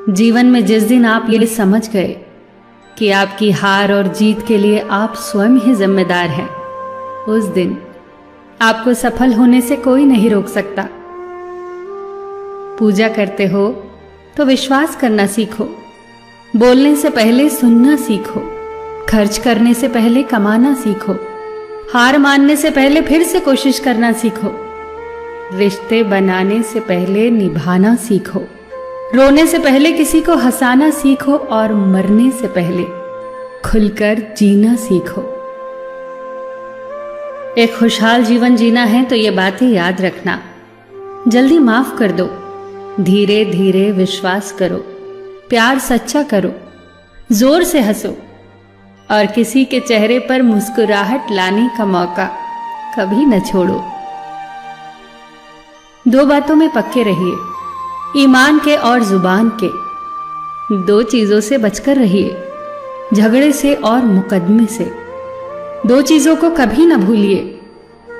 जीवन में जिस दिन आप ये समझ गए कि आपकी हार और जीत के लिए आप स्वयं ही जिम्मेदार हैं, उस दिन आपको सफल होने से कोई नहीं रोक सकता। पूजा करते हो तो विश्वास करना सीखो, बोलने से पहले सुनना सीखो, खर्च करने से पहले कमाना सीखो, हार मानने से पहले फिर से कोशिश करना सीखो, रिश्ते बनाने से पहले निभाना सीखो, रोने से पहले किसी को हंसाना सीखो और मरने से पहले खुलकर जीना सीखो। एक खुशहाल जीवन जीना है तो ये बातें याद रखना। जल्दी माफ कर दो, धीरे धीरे विश्वास करो, प्यार सच्चा करो, जोर से हंसो और किसी के चेहरे पर मुस्कुराहट लाने का मौका कभी न छोड़ो। दो बातों में पक्के रहिए, ईमान के और जुबान के। दो चीजों से बचकर रहिए, झगड़े से और मुकदमे से। दो चीजों को कभी न भूलिए,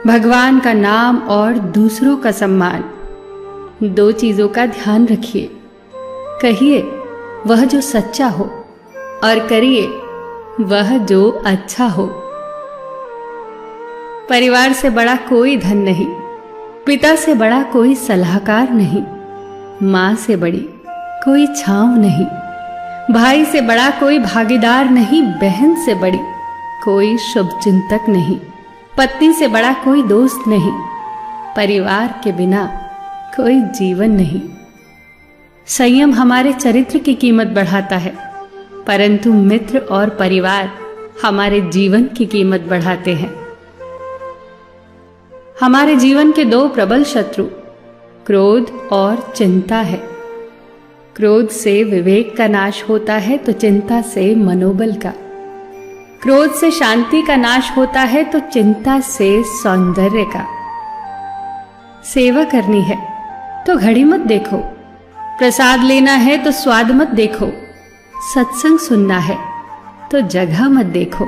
भगवान का नाम और दूसरों का सम्मान। दो चीजों का ध्यान रखिए, कहिए वह जो सच्चा हो और करिए वह जो अच्छा हो। परिवार से बड़ा कोई धन नहीं, पिता से बड़ा कोई सलाहकार नहीं, मां से बड़ी कोई छांव नहीं, भाई से बड़ा कोई भागीदार नहीं, बहन से बड़ी कोई शुभचिंतक नहीं, पत्नी से बड़ा कोई दोस्त नहीं, परिवार के बिना कोई जीवन नहीं। संयम हमारे चरित्र की कीमत बढ़ाता है, परंतु मित्र और परिवार हमारे जीवन की कीमत बढ़ाते हैं। हमारे जीवन के दो प्रबल शत्रु क्रोध और चिंता है। क्रोध से विवेक का नाश होता है तो चिंता से मनोबल का। क्रोध से शांति का नाश होता है तो चिंता से सौंदर्य का। सेवा करनी है तो घड़ी मत देखो, प्रसाद लेना है तो स्वाद मत देखो, सत्संग सुनना है तो जगह मत देखो,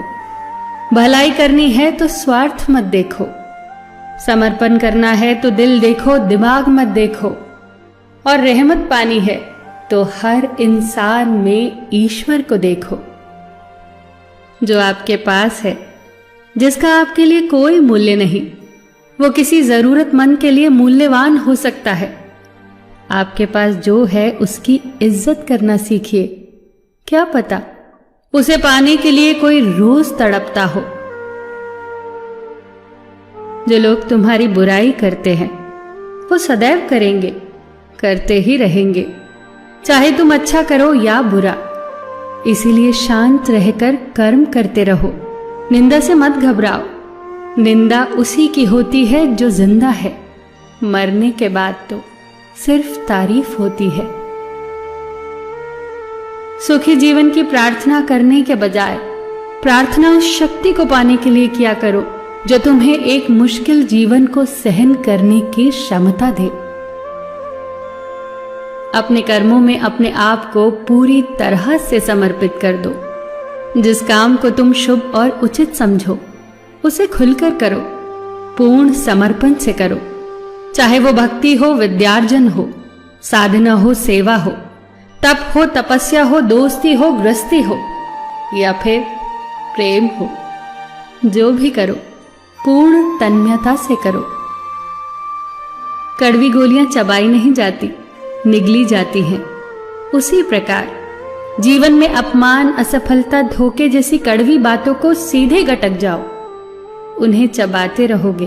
भलाई करनी है तो स्वार्थ मत देखो, समर्पण करना है तो दिल देखो, दिमाग मत देखो, और रहमत पानी है तो हर इंसान में ईश्वर को देखो। जो आपके पास है, जिसका आपके लिए कोई मूल्य नहीं, वो किसी जरूरतमंद के लिए मूल्यवान हो सकता है। आपके पास जो है उसकी इज्जत करना सीखिए, क्या पता उसे पाने के लिए कोई रोज तड़पता हो। जो लोग तुम्हारी बुराई करते हैं वो सदैव करेंगे, करते ही रहेंगे, चाहे तुम अच्छा करो या बुरा। इसीलिए शांत रहकर कर्म करते रहो, निंदा से मत घबराओ। निंदा उसी की होती है जो जिंदा है, मरने के बाद तो सिर्फ तारीफ होती है। सुखी जीवन की प्रार्थना करने के बजाय प्रार्थना उस शक्ति को पाने के लिए किया करो जो तुम्हें एक मुश्किल जीवन को सहन करने की क्षमता दे। अपने कर्मों में अपने आप को पूरी तरह से समर्पित कर दो। जिस काम को तुम शुभ और उचित समझो उसे खुलकर करो, पूर्ण समर्पण से करो। चाहे वो भक्ति हो, विद्यार्जन हो, साधना हो, सेवा हो, तप हो, तपस्या हो, दोस्ती हो, गृहस्थी हो या फिर प्रेम हो, जो भी करो पूर्ण तन्मयता से करो। कड़वी गोलियां चबाई नहीं जाती, निगली जाती हैं। उसी प्रकार जीवन में अपमान, असफलता, धोखे जैसी कड़वी बातों को सीधे गटक जाओ। उन्हें चबाते रहोगे,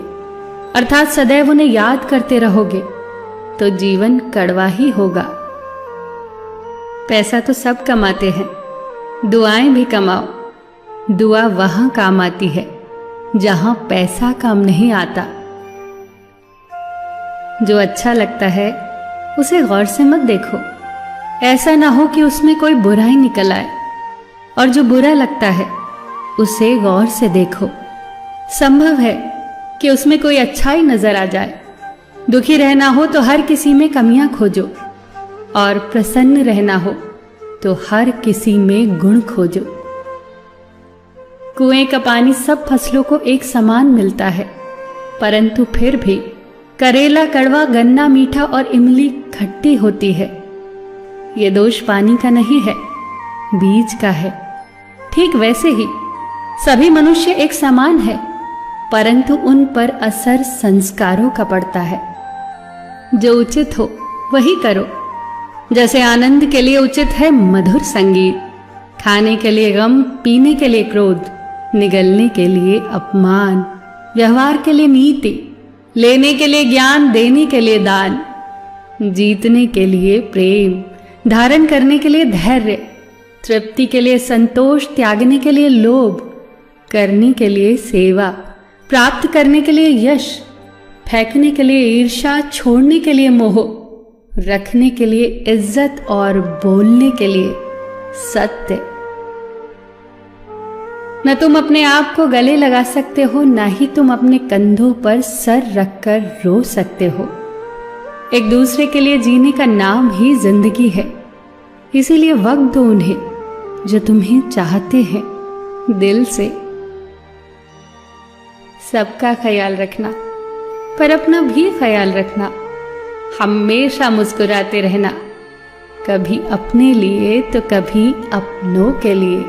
अर्थात सदैव उन्हें याद करते रहोगे, तो जीवन कड़वा ही होगा। पैसा तो सब कमाते हैं, दुआएं भी कमाओ। दुआ वहां काम आती है जहां पैसा काम नहीं आता। जो अच्छा लगता है उसे गौर से मत देखो, ऐसा ना हो कि उसमें कोई बुराई निकल आए, और जो बुरा लगता है उसे गौर से देखो। संभव है कि उसमें कोई अच्छाई नजर आ जाए। दुखी रहना हो तो हर किसी में कमियां खोजो, और प्रसन्न रहना हो तो हर किसी में गुण खोजो। कुएं का पानी सब फसलों को एक समान मिलता है, परंतु फिर भी करेला कड़वा, गन्ना मीठा और इमली खट्टी होती है। ये दोष पानी का नहीं है, बीज का है। ठीक वैसे ही सभी मनुष्य एक समान है, परंतु उन पर असर संस्कारों का पड़ता है। जो उचित हो वही करो। जैसे आनंद के लिए उचित है मधुर संगीत, खाने के लिए गम, पीने के लिए क्रोध, निगलने के लिए अपमान, व्यवहार के लिए नीति, लेने के लिए ज्ञान, देने के लिए दान, जीतने के लिए प्रेम, धारण करने के लिए धैर्य, तृप्ति के लिए संतोष, त्यागने के लिए लोभ, करने के लिए सेवा, प्राप्त करने के लिए यश, फेंकने के लिए ईर्ष्या, छोड़ने के लिए मोह, रखने के लिए इज्जत और बोलने के लिए सत्य। न तुम अपने आप को गले लगा सकते हो, न ही तुम अपने कंधों पर सर रखकर रो सकते हो। एक दूसरे के लिए जीने का नाम ही जिंदगी है। इसीलिए वक्त दो उन्हें जो तुम्हें चाहते हैं दिल से। सबका ख्याल रखना, पर अपना भी ख्याल रखना। हमेशा मुस्कुराते रहना, कभी अपने लिए तो कभी अपनों के लिए।